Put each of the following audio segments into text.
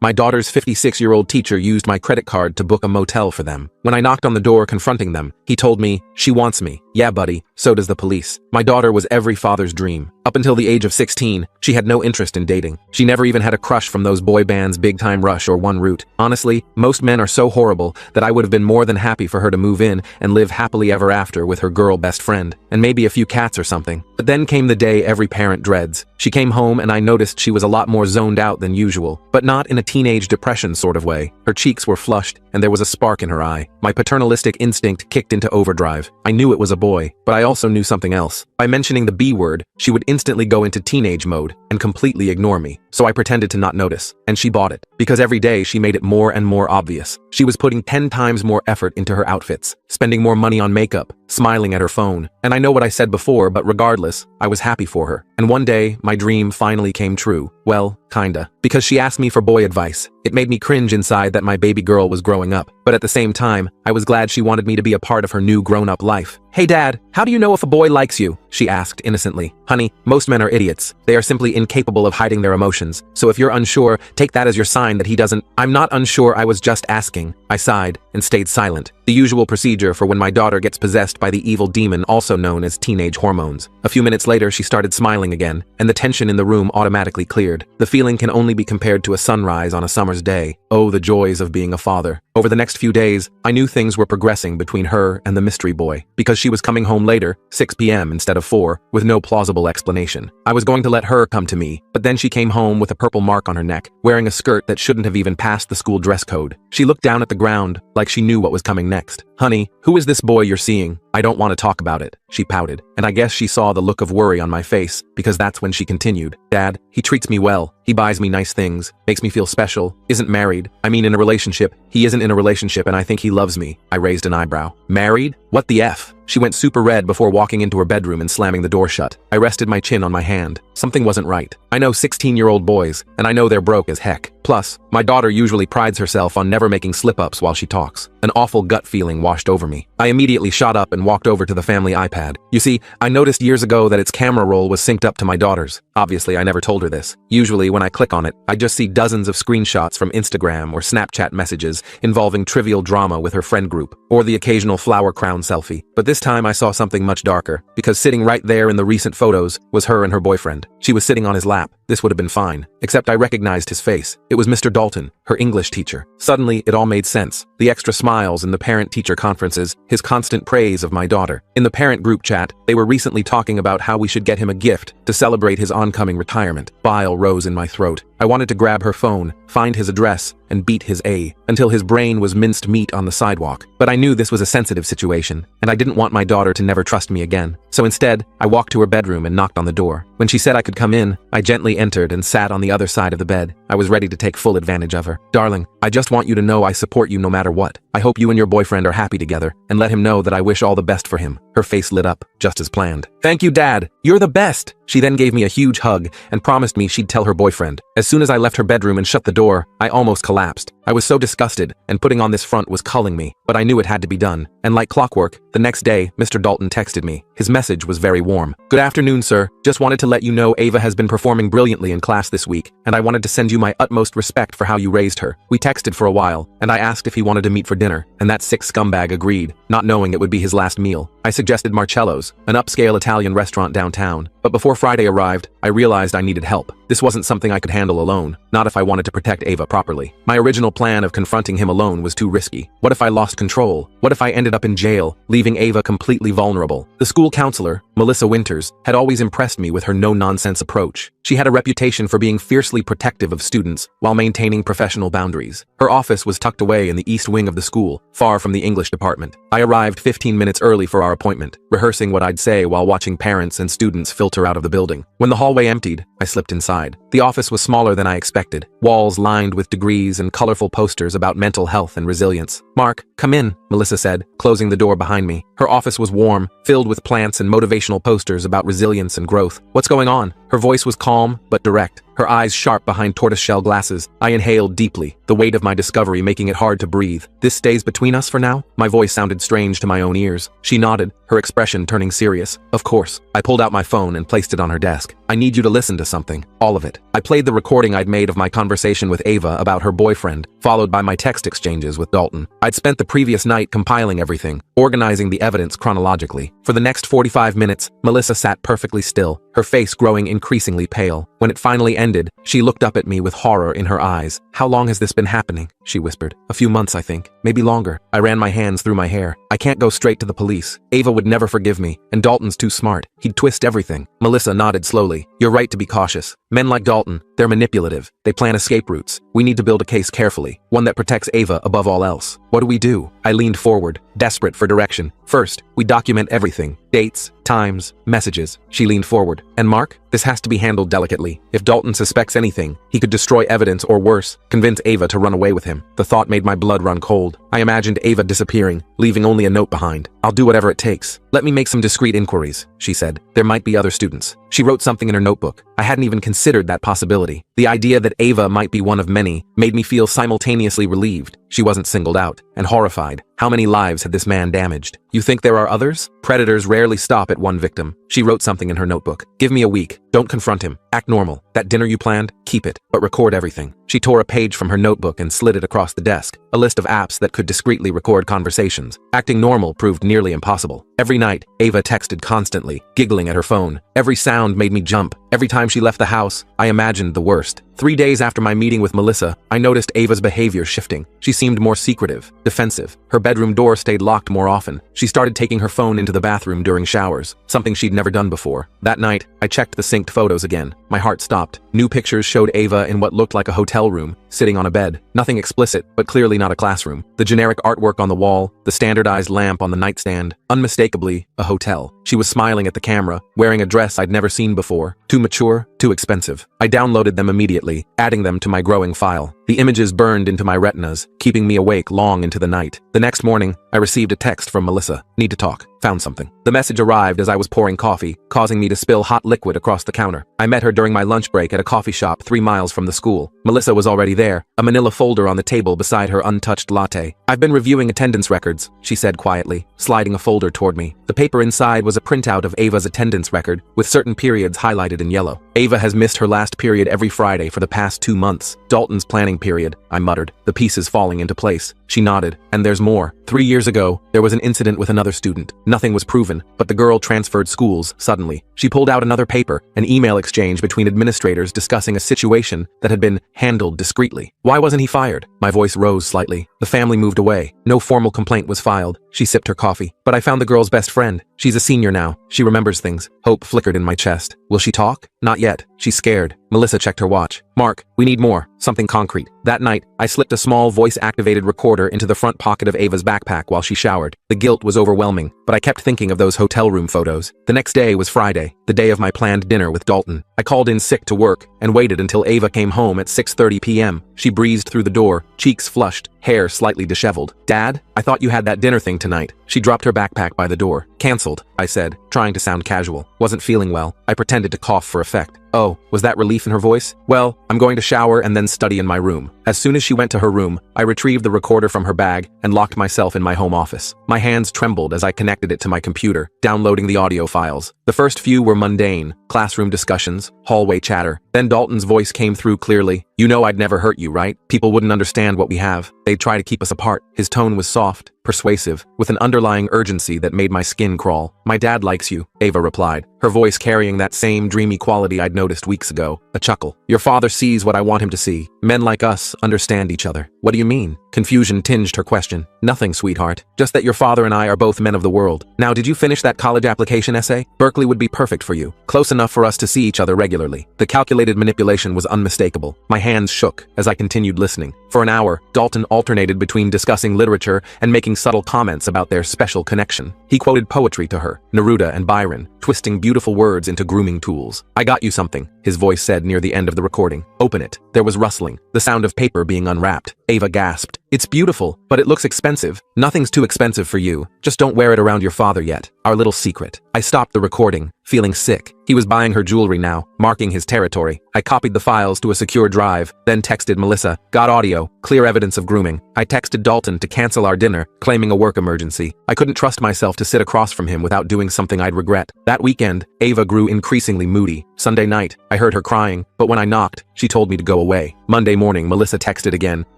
My daughter's 56-year-old teacher used my credit card to book a motel for them. When I knocked on the door confronting them, he told me, "She wants me." Yeah, buddy, so does the police. My daughter was every father's dream. Up until the age of 16, she had no interest in dating. She never even had a crush from those boy bands Big Time Rush or One Root. Honestly, most men are so horrible that I would have been more than happy for her to move in and live happily ever after with her girl best friend, and maybe a few cats or something. But then came the day every parent dreads. She came home and I noticed she was a lot more zoned out than usual, but not in a teenage depression sort of way. Her cheeks were flushed and there was a spark in her eye. My paternalistic instinct kicked into overdrive. I knew it was a boy, but I also knew something else. By mentioning the B word, she would instantly go into teenage mode and completely ignore me. So I pretended to not notice, and she bought it. Because every day she made it more and more obvious. She was putting 10 times more effort into her outfits, spending more money on makeup, smiling at her phone. And I know what I said before, but regardless, I was happy for her. And one day, my dream finally came true. Well, kinda. Because she asked me for boy advice. It made me cringe inside that my baby girl was growing up. But at the same time, I was glad she wanted me to be a part of her new grown-up life. "Hey Dad, how do you know if a boy likes you?" she asked innocently. "Honey, most men are idiots. They are simply incapable of hiding their emotions. So if you're unsure, take that as your sign that he doesn't." "I'm not unsure, I was just asking." I sighed and stayed silent. The usual procedure for when my daughter gets possessed by the evil demon also known as teenage hormones. A few minutes later, she started smiling again, and the tension in the room automatically cleared. The feeling can only be compared to a sunrise on a summer's day. Oh, the joys of being a father. Over the next few days, I knew things were progressing between her and the mystery boy, because she was coming home later, 6 p.m. instead of 4, with no plausible explanation. I was going to let her come to me, but then she came home with a purple mark on her neck, wearing a skirt that shouldn't have even passed the school dress code. She looked down at the ground, like she knew what was coming next. "Honey, who is this boy you're seeing?" "I don't want to talk about it," she pouted, and I guess she saw the look of worry on my face, because that's when she continued. "Dad, he treats me well. He buys me nice things, makes me feel special, isn't married. I mean in a relationship. He isn't in a relationship and I think he loves me." I raised an eyebrow. "Married? What the F?" She went super red before walking into her bedroom and slamming the door shut. I rested my chin on my hand. Something wasn't right. I know 16-year-old boys, and I know they're broke as heck. Plus, my daughter usually prides herself on never making slip-ups while she talks. An awful gut feeling washed over me. I immediately shot up and walked over to the family iPad. You see, I noticed years ago that its camera roll was synced up to my daughter's. Obviously, I never told her this. Usually, when I click on it, I just see dozens of screenshots from Instagram or Snapchat messages involving trivial drama with her friend group, or the occasional flower crown selfie. But this time I saw something much darker, because sitting right there in the recent photos was her and her boyfriend. She was sitting on his lap. This would have been fine, except I recognized his face. It was Mr. Dalton, her English teacher. Suddenly, it all made sense. The extra smiles in the parent-teacher conferences, his constant praise of my daughter. In the parent group chat, they were recently talking about how we should get him a gift to celebrate his oncoming retirement. Bile rose in my throat. I wanted to grab her phone, find his address, and beat his A until his brain was minced meat on the sidewalk. But I knew this was a sensitive situation, and I didn't want my daughter to never trust me again. So instead, I walked to her bedroom and knocked on the door. When she said I could come in, I gently entered and sat on the other side of the bed. I was ready to take full advantage of her. "Darling, I just want you to know I support you no matter what. I hope you and your boyfriend are happy together, and let him know that I wish all the best for him." Her face lit up, just as planned. "Thank you, Dad. You're the best." She then gave me a huge hug and promised me she'd tell her boyfriend. As soon as I left her bedroom and shut the door, I almost collapsed. I was so disgusted, and putting on this front was culling me, but I knew it had to be done. And like clockwork, the next day, Mr. Dalton texted me. His message was very warm. "Good afternoon, sir. Just wanted to let you know Ava has been performing brilliantly in class this week, and I wanted to send you my utmost respect for how you raised her." We texted for a while, and I asked if he wanted to meet for dinner, and that sick scumbag agreed, not knowing it would be his last meal. I suggested Marcello's, an upscale Italian restaurant downtown. But before Friday arrived, I realized I needed help. This wasn't something I could handle alone, not if I wanted to protect Ava properly. My original plan of confronting him alone was too risky. What if I lost control? What if I ended up in jail, leaving Ava completely vulnerable? The school counselor, Melissa Winters, had always impressed me with her no-nonsense approach. She had a reputation for being fiercely protective of students while maintaining professional boundaries. Her office was tucked away in the east wing of the school, far from the English department. I arrived 15 minutes early for our appointment, rehearsing what I'd say while watching parents and students filter out of the building. When the hallway emptied, I slipped inside. The office was smaller than I expected, walls lined with degrees and colorful posters about mental health and resilience. "Mark, come in," Melissa said, closing the door behind me. Her office was warm, filled with plants and motivational posters about resilience and growth. "What's going on?" Her voice was calm but direct, her eyes sharp behind tortoiseshell glasses. I inhaled deeply. the weight of my discovery making it hard to breathe. This stays between us for now? My voice sounded strange to my own ears. She nodded, her expression turning serious. Of course. I pulled out my phone and placed it on her desk. I need you to listen to something. All of it. I played the recording I'd made of my conversation with Ava about her boyfriend, followed by my text exchanges with Dalton. I'd spent the previous night compiling everything, organizing the evidence chronologically. For the next 45 minutes, Melissa sat perfectly still, her face growing increasingly pale. When it finally ended, she looked up at me with horror in her eyes. How long has this been happening? She whispered. A few months, I think. Maybe longer. I ran my hands through my hair. I can't go straight to the police. Ava would never forgive me, and Dalton's too smart. He'd twist everything. Melissa nodded slowly. You're right to be cautious. Men like Dalton, they're manipulative. They plan escape routes. We need to build a case carefully, one that protects Ava above all else. What do we do? I leaned forward, desperate for direction. First, we document everything. Dates, times, messages. She leaned forward. And Mark? This has to be handled delicately. If Dalton suspects anything, he could destroy evidence or worse, convince Ava to run away with him. The thought made my blood run cold. I imagined Ava disappearing, leaving only a note behind. I'll do whatever it takes. Let me make some discreet inquiries, she said. There might be other students. She wrote something in her notebook. I hadn't even considered that possibility. The idea that Ava might be one of many made me feel simultaneously relieved. She wasn't singled out, and horrified. How many lives had this man damaged? You think there are others? Predators rarely stop at one victim. She wrote something in her notebook. Give me a week. Don't confront him. Act normal. That dinner you planned, keep it, but record everything. She tore a page from her notebook and slid it across the desk. A list of apps that could discreetly record conversations. Acting normal proved nearly impossible. Every night, Ava texted constantly, giggling at her phone. Every sound made me jump. Every time she left the house, I imagined the worst. 3 days after my meeting with Melissa, I noticed Ava's behavior shifting. She seemed more secretive, defensive. Her bedroom door stayed locked more often. She started taking her phone into the bathroom during showers, something she'd never done before. That night, I checked the synced photos again. My heart stopped. New pictures showed Ava in what looked like a hotel room, sitting on a bed. Nothing explicit, but clearly not a classroom. The generic artwork on the wall, the standardized lamp on the nightstand, unmistakably a hotel. She was smiling at the camera, wearing a dress I'd never seen before. Too mature, too expensive. I downloaded them immediately, adding them to my growing file. The images burned into my retinas, keeping me awake long into the night. The next morning, I received a text from Melissa. Need to talk. Found something. The message arrived as I was pouring coffee, causing me to spill hot liquid across the counter. I met her during my lunch break at a coffee shop 3 miles from the school. Melissa was already there, a manila folder on the table beside her untouched latte. I've been reviewing attendance records, she said quietly, sliding a folder toward me. The paper inside was a printout of Ava's attendance record, with certain periods highlighted in yellow. Ava has missed her last period every Friday for the past 2 months. Dalton's planning period, I muttered, the pieces falling into place. She nodded. And there's more. 3 years ago, there was an incident with another student. Nothing was proven, but the girl transferred schools suddenly. She pulled out another paper, an email exchange between administrators discussing a situation that had been handled discreetly. Why wasn't he fired? My voice rose slightly. The family moved away. No formal complaint was filed. She sipped her coffee. But I found the girl's best friend. She's a senior now. She remembers things. Hope flickered in my chest. Will she talk? Not yet. She's scared. Melissa checked her watch. Mark, we need more. Something concrete. That night, I slipped a small voice-activated recorder into the front pocket of Ava's backpack while she showered. The guilt was overwhelming, but I kept thinking of those hotel room photos. The next day was Friday, the day of my planned dinner with Dalton. I called in sick to work and waited until Ava came home at 6:30 p.m. She breezed through the door, cheeks flushed, hair slightly disheveled. Dad, I thought you had that dinner thing tonight. She dropped her backpack by the door. Canceled, I said, trying to sound casual. Wasn't feeling well. I pretended to cough for effect. Oh, was that relief in her voice? Well, I'm going to shower and then study in my room. As soon as she went to her room, I retrieved the recorder from her bag and locked myself in my home office. My hands trembled as I connected it to my computer, downloading the audio files. The first few were mundane, classroom discussions, hallway chatter. Then Dalton's voice came through clearly. You know I'd never hurt you, right? People wouldn't understand what we have. They'd try to keep us apart. His tone was soft, persuasive, with an underlying urgency that made my skin crawl. My dad likes you, Ava replied, her voice carrying that same dreamy quality I'd noticed weeks ago. A chuckle. Your father sees what I want him to see. Men like us understand each other. What do you mean? Confusion tinged her question. Nothing, sweetheart. Just that your father and I are both men of the world. Now, did you finish that college application essay? Berkeley would be perfect for you. Close enough for us to see each other regularly. The calculated manipulation was unmistakable. My hands shook as I continued listening. For an hour, Dalton alternated between discussing literature and making subtle comments about their special connection. He quoted poetry to her, Neruda and Byron, twisting beautiful words into grooming tools. I got you something, his voice said near the end of the recording. Open it. There was rustling. the sound of paper being unwrapped. Ava gasped. It's beautiful, but it looks expensive. Nothing's too expensive for you. Just don't wear it around your father yet. Our little secret. I stopped the recording, feeling sick. He was buying her jewelry now, marking his territory. I copied the files to a secure drive, then texted Melissa. Got audio, clear evidence of grooming. I texted Dalton to cancel our dinner, claiming a work emergency. I couldn't trust myself to sit across from him without doing something I'd regret. That weekend, Ava grew increasingly moody. Sunday night, I heard her crying, but when I knocked, she told me to go away. Monday morning, Melissa texted again.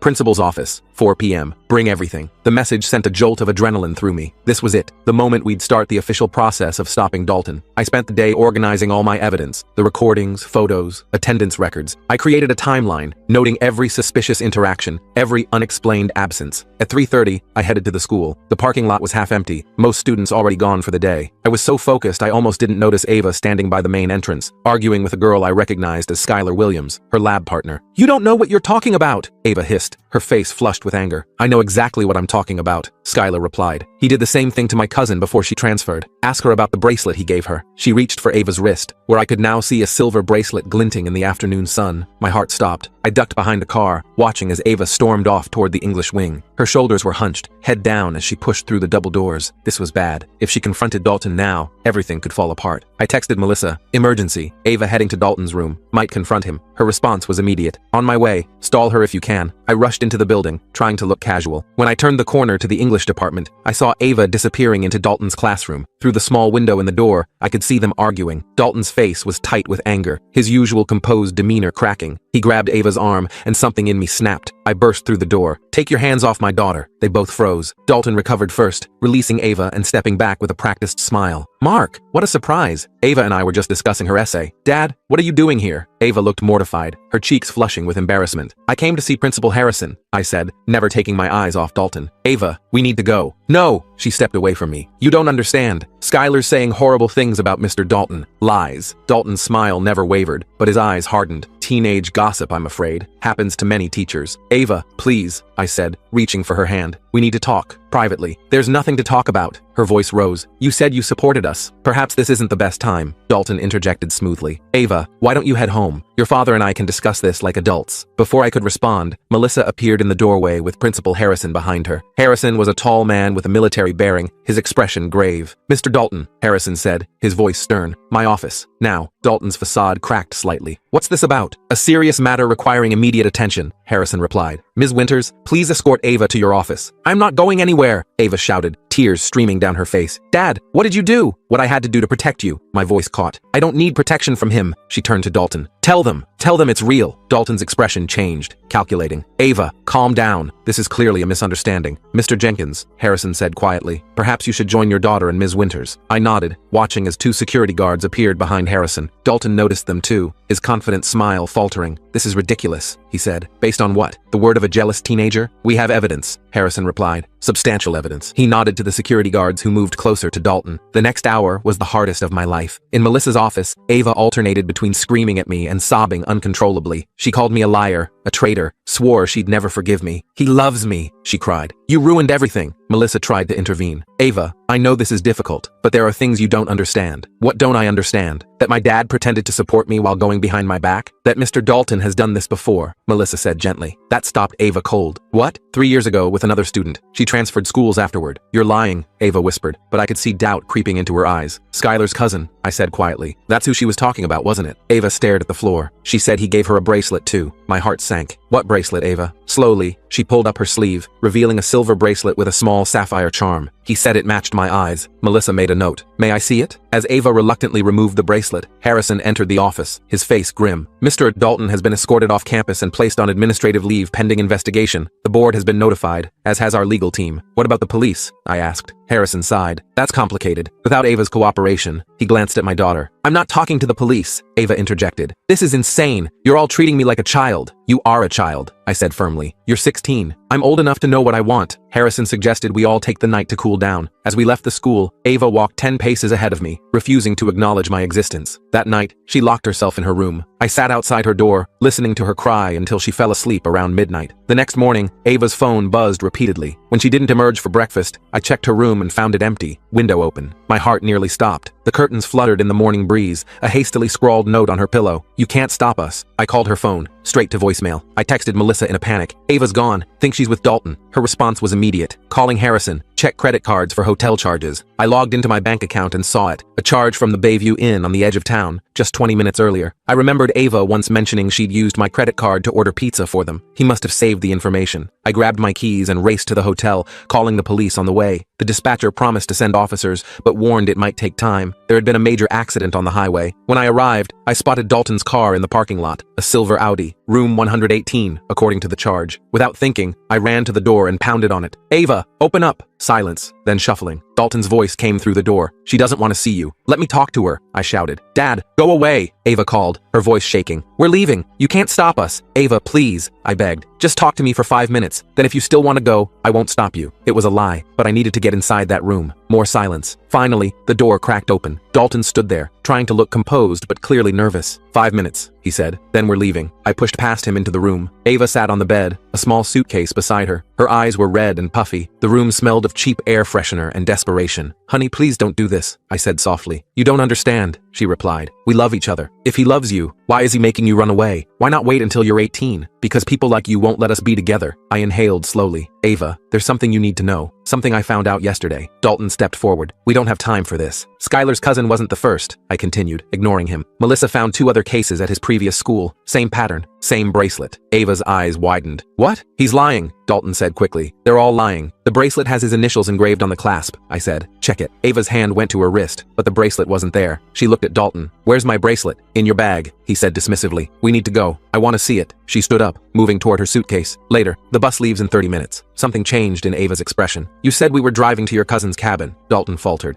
Principal's office, 4 p.m. Bring everything. The message sent a jolt of adrenaline through me. This was it, the moment we'd start the official process of stopping Dalton. I spent the day organizing all my evidence, the recordings, photos, attendance records. I created a timeline, noting every suspicious interaction, every unexplained absence. At 3:30, I headed to the school. The parking lot was half empty, most students already gone for the day. I was so focused I almost didn't notice Ava standing by the main entrance, arguing with a girl I recognized as Skylar Williams, her lab partner. You don't know what you're talking about, Ava hissed, her face flushed with anger. I know exactly what I'm talking about, Skylar replied. He did the same thing to my cousin before she transferred. Ask her about the bracelet he gave her. She reached for Ava's wrist, where I could now see a silver bracelet glinting in the afternoon sun. My heart stopped. I ducked behind a car, watching as Ava stormed off toward the English wing. Her shoulders were hunched, head down as she pushed through the double doors. This was bad. If she confronted Dalton now, everything could fall apart. I texted Melissa. Emergency. Ava heading to Dalton's room. Might confront him. Her response was immediate. On my way. Stall her if you can. I rushed into the building, trying to look casual. When I turned the corner to the English department, I saw Ava disappearing into Dalton's classroom. Through the small window in the door, I could see them arguing. Dalton's face was tight with anger, his usual composed demeanor cracking. He grabbed Ava's arm, and something in me snapped. I burst through the door. Take your hands off my daughter. They both froze. Dalton recovered first, releasing Ava and stepping back with a practiced smile. Mark, what a surprise. Ava and I were just discussing her essay. Dad, what are you doing here? Ava looked mortified, her cheeks flushing with embarrassment. I came to see Principal Harrison, I said, never taking my eyes off Dalton. Ava, we need to go. No, she stepped away from me. You don't understand. Skylar's saying horrible things about Mr. Dalton. Lies. Dalton's smile never wavered, but his eyes hardened. Teenage gossip, I'm afraid. Happens to many teachers. Ava, please, I said, reaching for her hand. We need to talk. Privately. There's nothing to talk about. Her voice rose. You said you supported us. Perhaps this isn't the best time. Dalton interjected smoothly. Ava, why don't you head home? Your father and I can discuss this like adults. Before I could respond, Melissa appeared in the doorway with Principal Harrison behind her. Harrison was a tall man with a military bearing, his expression grave. Mr. Dalton, Harrison said, his voice stern. My office. Now. Dalton's facade cracked slightly. What's this about? A serious matter requiring immediate attention, Harrison replied. Ms. Winters, please escort Ava to your office. I'm not going anywhere, Ava shouted, tears streaming down her face. Dad, what did you do? What I had to do to protect you, my voice caught. I don't need protection from him, she turned to Dalton. Tell them it's real. Dalton's expression changed, calculating. Ava, calm down. This is clearly a misunderstanding. Mr. Jenkins, Harrison said quietly, perhaps you should join your daughter and Ms. Winters. I nodded, watching as 2 security guards appeared behind Harrison. Dalton noticed them too, his confident smile faltering. This is ridiculous, he said. Based on what? The word of a jealous teenager? We have evidence, Harrison replied. Substantial evidence. He nodded to the security guards who moved closer to Dalton. The next hour was the hardest of my life. In Melissa's office, Ava alternated between screaming at me and sobbing uncontrollably. She called me a liar, a traitor, swore she'd never forgive me. He loves me, she cried. You ruined everything. Melissa tried to intervene. Ava, I know this is difficult, but there are things you don't understand. What don't I understand? That my dad pretended to support me while going behind my back? That Mr. Dalton has done this before, Melissa said gently. That stopped Ava cold. What? 3 years ago with another student. She transferred schools afterward. You're lying, Ava whispered, but I could see doubt creeping into her eyes. Skylar's cousin, I said quietly. That's who she was talking about, wasn't it? Ava stared at the floor. She said he gave her a bracelet too. My heart sank. What bracelet, Ava? Slowly, she pulled up her sleeve, revealing a silver bracelet with a small sapphire charm. He said it matched my eyes. Melissa made a note. May I see it? As Ava reluctantly removed the bracelet, Harrison entered the office, his face grim. Mr. Dalton has been escorted off campus and placed on administrative leave pending investigation. The board has been notified, as has our legal team. What about the police? I asked. Harrison sighed. That's complicated. Without Ava's cooperation, he glanced at my daughter. I'm not talking to the police, Ava interjected. This is insane. You're all treating me like a child. You are a child, I said firmly. You're 16. I'm old enough to know what I want. Harrison suggested we all take the night to cool down. As we left the school, Ava walked 10 paces ahead of me, refusing to acknowledge my existence. That night, she locked herself in her room. I sat outside her door, listening to her cry until she fell asleep around midnight. The next morning, Ava's phone buzzed repeatedly. When she didn't emerge for breakfast, I checked her room and found it empty, window open. My heart nearly stopped. The curtains fluttered in the morning breeze, a hastily scrawled note on her pillow. You can't stop us. I called her phone, straight to voicemail. I texted Melissa in a panic. Ava's gone. Think she's with Dalton. Her response was immediate. Calling Harrison. Check credit cards for hotel charges. I logged into my bank account and saw it. A charge from the Bayview Inn on the edge of town, just 20 minutes earlier. I remembered Ava once mentioning she'd used my credit card to order pizza for them. He must have saved the information. I grabbed my keys and raced to the hotel, calling the police on the way. The dispatcher promised to send officers, but warned it might take time. There had been a major accident on the highway. When I arrived, I spotted Dalton's car in the parking lot, a silver Audi, room 118, according to the charge. Without thinking, I ran to the door and pounded on it. Ava, open up! Silence, then shuffling. Dalton's voice came through the door. She doesn't want to see you. Let me talk to her, I shouted. Dad, go away, Ava called, her voice shaking. We're leaving. You can't stop us. Ava, please, I begged. Just talk to me for 5 minutes. Then if you still want to go, I won't stop you. It was a lie, but I needed to get inside that room. More silence. Finally, the door cracked open. Dalton stood there, trying to look composed but clearly nervous. 5 minutes, he said. Then we're leaving. I pushed past him into the room. Ava sat on the bed, a small suitcase beside her. Her eyes were red and puffy. The room smelled of cheap air freshener and desperation. Honey, please don't do this, I said softly. You don't understand, she replied. We love each other. If he loves you, why is he making you run away? Why not wait until you're 18? Because people like you won't let us be together. I inhaled slowly. Ava, there's something you need to know. Something I found out yesterday. Dalton stepped forward. We don't have time for this. Skylar's cousin wasn't the first, I continued, ignoring him. Melissa found 2 other cases at his previous school. Same pattern, same bracelet. Ava's eyes widened. What? He's lying, Dalton said quickly. They're all lying. The bracelet has his initials engraved on the clasp, I said. Check it. Ava's hand went to her wrist, but the bracelet wasn't there. She looked at Dalton. Where's my bracelet? In your bag, he said dismissively. We need to go. I want to see it. She stood up, moving toward her suitcase. Later, the bus leaves in 30 minutes. Something changed in Ava's expression. You said we were driving to your cousin's cabin, Dalton faltered.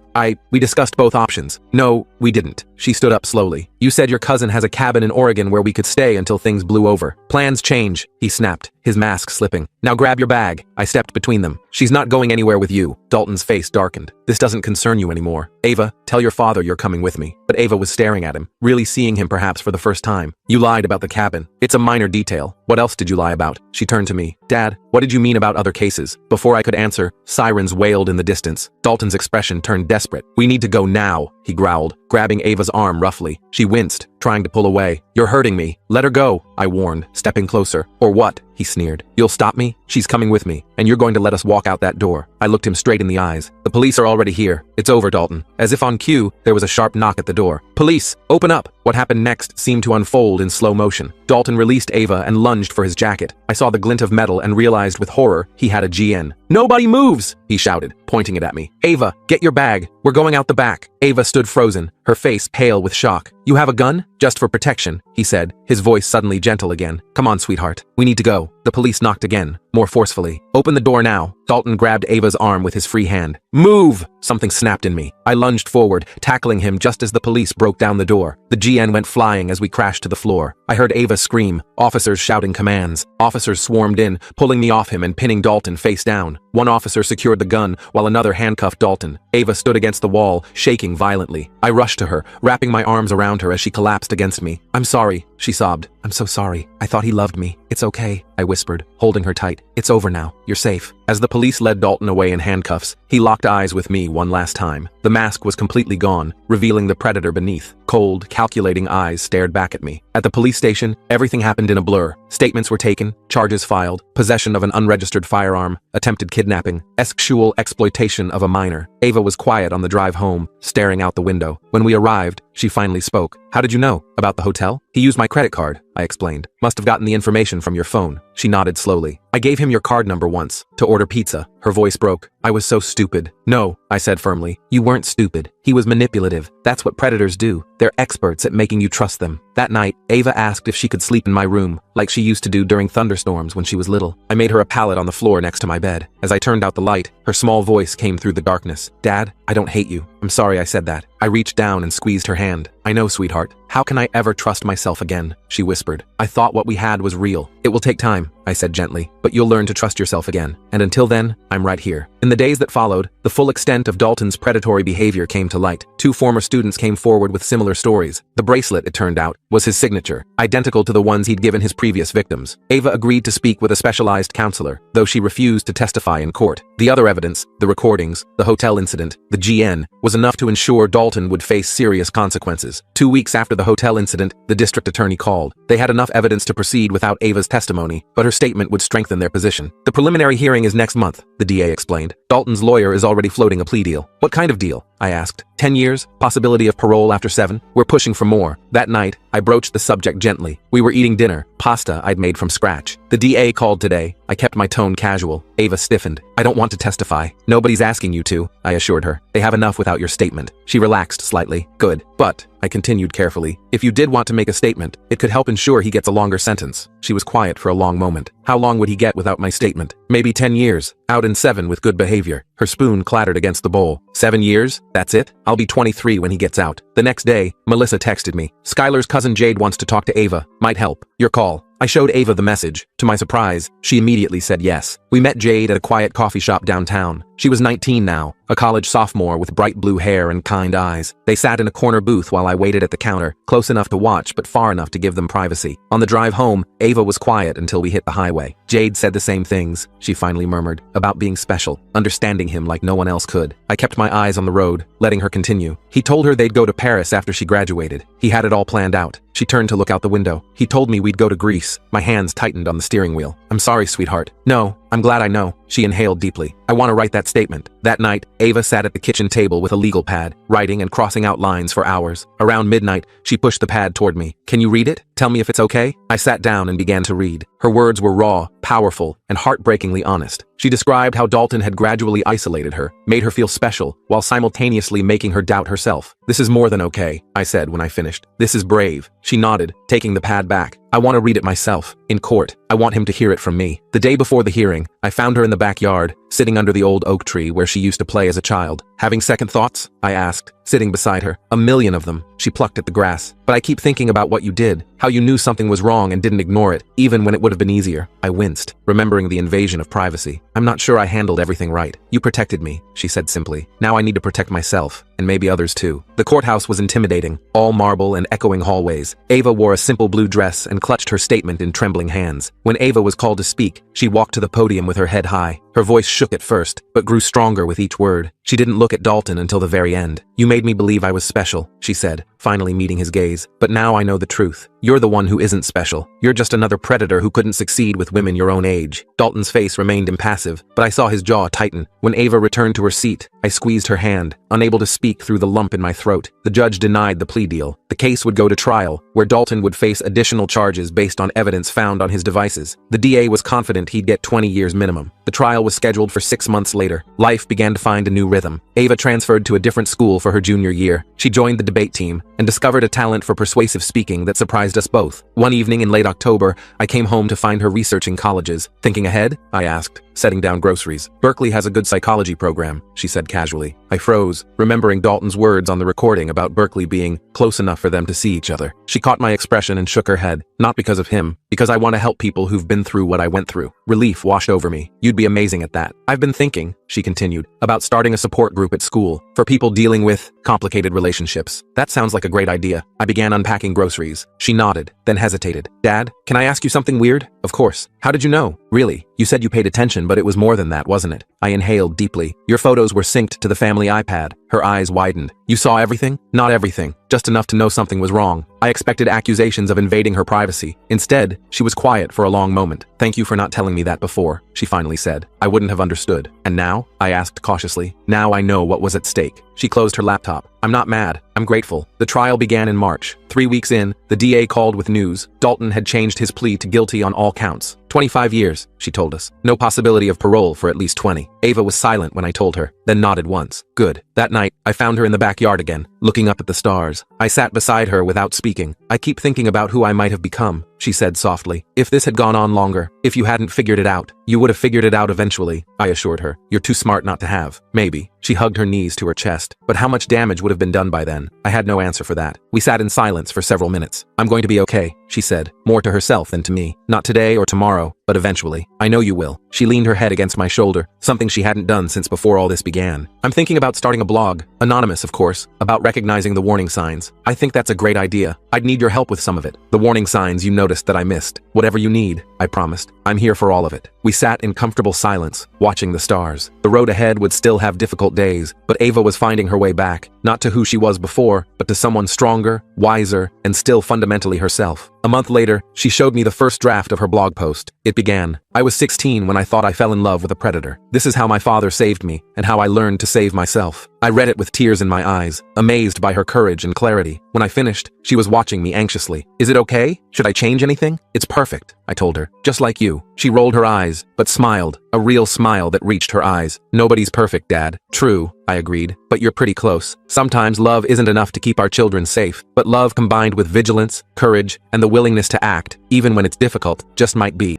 We discussed both options. No, we didn't. She stood up slowly. You said your cousin has a cabin in Oregon where we could stay until things blew over. Plans change, he snapped, his mask slipping. Now grab your bag. I stepped between them. She's not going anywhere with you. Dalton's face darkened. This doesn't concern you anymore. Ava, tell your father you're coming with me. But Ava was staring at him, really seeing him perhaps for the first time. You lied about the cabin. It's a minor detail. What else did you lie about? She turned to me. Dad, what did you mean about other cases? Before I could answer, sirens wailed in the distance. Dalton's expression turned desperate. We need to go now, he growled, grabbing Ava's arm roughly. She winced, trying to pull away. You're hurting me. Let her go, I warned, stepping closer. Or what? He sneered. You'll stop me? She's coming with me, and you're going to let us walk out that door. I looked him straight in the eyes. The police are already here. It's over, Dalton. As if on cue, there was a sharp knock at the door. Police, open up! What happened next seemed to unfold in slow motion. Dalton released Ava and lunged for his jacket. I saw the glint of metal and realized with horror he had a GN. Nobody moves, he shouted, pointing it at me. Ava, get your bag. We're going out the back. Ava stood frozen, her face pale with shock. You have a gun? Just for protection, he said, his voice suddenly gentle again. Come on, sweetheart. We need to go. The police knocked again, more forcefully. Open the door now. Dalton grabbed Ava's arm with his free hand. Move! Something snapped in me. I lunged forward, tackling him just as the police broke down the door. The GN went flying as we crashed to the floor. I heard Ava scream, officers shouting commands. Officers swarmed in, pulling me off him and pinning Dalton face down. One officer secured the gun, while another handcuffed Dalton. Ava stood against the wall, shaking violently. I rushed to her, wrapping my arms around her as she collapsed against me. I'm sorry, she sobbed. I'm so sorry. I thought he loved me. It's okay, I whispered, holding her tight. It's over now. You're safe. As the police led Dalton away in handcuffs, he locked eyes with me one last time. The mask was completely gone, revealing the predator beneath. Cold, calculating eyes stared back at me. At the police station, everything happened in a blur. Statements were taken, charges filed, possession of an unregistered firearm, attempted kidnapping, sexual exploitation of a minor. Ava was quiet on the drive home, staring out the window. When we arrived, she finally spoke. How did you know? About the hotel? He used my credit card, I explained. Must have gotten the information from your phone. She nodded slowly. I gave him your card number once, to order pizza. Her voice broke. I was so stupid. No, I said firmly. You weren't stupid. He was manipulative. That's what predators do. They're experts at making you trust them. That night, Ava asked if she could sleep in my room, like she used to do during thunderstorms when she was little. I made her a pallet on the floor next to my bed. As I turned out the light, her small voice came through the darkness. Dad, I don't hate you. I'm sorry I said that. I reached down and squeezed her hand. I know, sweetheart. How can I ever trust myself again? She whispered. I thought what we had was real. It will take time, I said gently, but you'll learn to trust yourself again. And until then, I'm right here. In the days that followed, the full extent of Dalton's predatory behavior came to light. 2 former students came forward with similar stories. The bracelet, it turned out, was his signature, identical to the ones he'd given his previous victims. Ava agreed to speak with a specialized counselor, though she refused to testify in court. The other evidence, the recordings, the hotel incident, the GN, was enough to ensure Dalton would face serious consequences. 2 weeks after the hotel incident, the district attorney called. They had enough evidence to proceed without Ava's testimony, but her statement would strengthen their position. The preliminary hearing is next month, the DA explained. Dalton's lawyer is already floating a plea deal. What kind of deal? I asked. 10 years? Possibility of parole after 7? We're pushing for more. That night, I broached the subject gently. We were eating dinner, pasta I'd made from scratch. The DA called today. I kept my tone casual. Ava stiffened. I don't want to testify. Nobody's asking you to, I assured her. They have enough without your statement. She relaxed slightly. Good. But, I continued carefully, if you did want to make a statement, it could help ensure he gets a longer sentence. She was quiet for a long moment. How long would he get without my statement? Maybe 10 years. Out in 7 with good behavior. Her spoon clattered against the bowl. 7 years? That's it? I'll be 23 when he gets out. The next day, Melissa texted me. Skylar's cousin Jade wants to talk to Ava. Might help. Your call. I showed Ava the message. To my surprise, she immediately said yes. We met Jade at a quiet coffee shop downtown. She was 19 now, a college sophomore with bright blue hair and kind eyes. They sat in a corner booth while I waited at the counter, close enough to watch but far enough to give them privacy. On the drive home, Ava was quiet until we hit the highway. Jade said the same things, she finally murmured, about being special, understanding him like no one else could. I kept my eyes on the road, letting her continue. He told her they'd go to Paris after she graduated. He had it all planned out. She turned to look out the window. He told me we'd go to Greece. My hands tightened on the steering wheel. I'm sorry, sweetheart. No, I'm glad I know. She inhaled deeply. I want to write that statement. That night, Ava sat at the kitchen table with a legal pad, writing and crossing out lines for hours. Around midnight, she pushed the pad toward me. Can you read it? Tell me if it's okay? I sat down and began to read. Her words were raw, powerful, and heartbreakingly honest. She described how Dalton had gradually isolated her, made her feel special, while simultaneously making her doubt herself. This is more than okay, I said when I finished. This is brave. She nodded, taking the pad back. I want to read it myself, in court. I want him to hear it from me. The day before the hearing, I found her in the backyard, sitting under the old oak tree where she used to play as a child. Having second thoughts? I asked, sitting beside her. A million of them. She plucked at the grass. But I keep thinking about what you did, how you knew something was wrong and didn't ignore it, even when it would have been easier. I winced, remembering the invasion of privacy. I'm not sure I handled everything right. You protected me, she said simply. Now I need to protect myself, and maybe others too. The courthouse was intimidating, all marble and echoing hallways. Ava wore a simple blue dress and clutched her statement in trembling hands. When Ava was called to speak, she walked to the podium with her head high. Her voice shook at first, but grew stronger with each word. She didn't look at Dalton until the very end. You made me believe I was special, she said, finally meeting his gaze. But now I know the truth. You're the one who isn't special. You're just another predator who couldn't succeed with women your own age. Dalton's face remained impassive, but I saw his jaw tighten. When Ava returned to her seat, I squeezed her hand, unable to speak through the lump in my throat. The judge denied the plea deal. The case would go to trial, where Dalton would face additional charges based on evidence found on his devices. The DA was confident he'd get 20 years minimum. The trial was scheduled for 6 months later. Life began to find a new rhythm. Ava transferred to a different school for her junior year. She joined the debate team and discovered a talent for persuasive speaking that surprised us both. One evening in late October, I came home to find her researching colleges. Thinking ahead? I asked, setting down groceries. Berkeley has a good psychology program, she said casually. I froze, remembering Dalton's words on the recording about Berkeley being close enough for them to see each other. She caught my expression and shook her head. Not because of him, because I want to help people who've been through what I went through. Relief washed over me. You'd be amazing at that. I've been thinking, she continued, about starting a support group at school for people dealing with complicated relationships. That sounds like a great idea. I began unpacking groceries. She nodded, then hesitated. Dad, can I ask you something weird? Of course. How did you know? Really? You said you paid attention, but it was more than that, wasn't it? I inhaled deeply. Your photos were synced to the family iPad. Her eyes widened. You saw everything? Not everything. Just enough to know something was wrong. I expected accusations of invading her privacy. Instead, she was quiet for a long moment. Thank you for not telling me that before, she finally said. I wouldn't have understood. And now? I asked cautiously. Now I know what was at stake. She closed her laptop. I'm not mad. I'm grateful. The trial began in March. 3 weeks in, the DA called with news. Dalton had changed his plea to guilty on all counts. 25 years, she told us. No possibility of parole for at least 20. Ava was silent when I told her, then nodded once. Good. That night, I found her in the backyard again, looking up at the stars. I sat beside her without speaking. I keep thinking about who I might have become, she said softly. If this had gone on longer, if you hadn't figured it out, you would have figured it out eventually, I assured her. You're too smart not to have. Maybe. She hugged her knees to her chest. But how much damage would have been done by then? I had no answer for that. We sat in silence for several minutes. I'm going to be okay, she said, more to herself than to me. Not today or tomorrow, but eventually. I know you will. She leaned her head against my shoulder, something she hadn't done since before all this began. I'm thinking about starting a blog, anonymous of course, about recognizing the warning signs. I think that's a great idea. I'd need your help with some of it. The warning signs you noticed that I missed. Whatever you need, I promised. I'm here for all of it. We sat in comfortable silence, watching the stars. The road ahead would still have difficult days, but Ava was finding her way back, not to who she was before, but to someone stronger, wiser, and still fundamentally herself. A month later, she showed me the first draft of her blog post. It began, I was 16 when I thought I fell in love with a predator. This is how my father saved me, and how I learned to save myself. I read it with tears in my eyes, amazed by her courage and clarity. When I finished, she was watching me anxiously. Is it okay? Should I change anything? It's perfect, I told her. Just like you. She rolled her eyes, but smiled, a real smile that reached her eyes. Nobody's perfect, Dad. True, I agreed, but you're pretty close. Sometimes love isn't enough to keep our children safe, but love combined with vigilance, courage, and the willingness to act, even when it's difficult, just might be.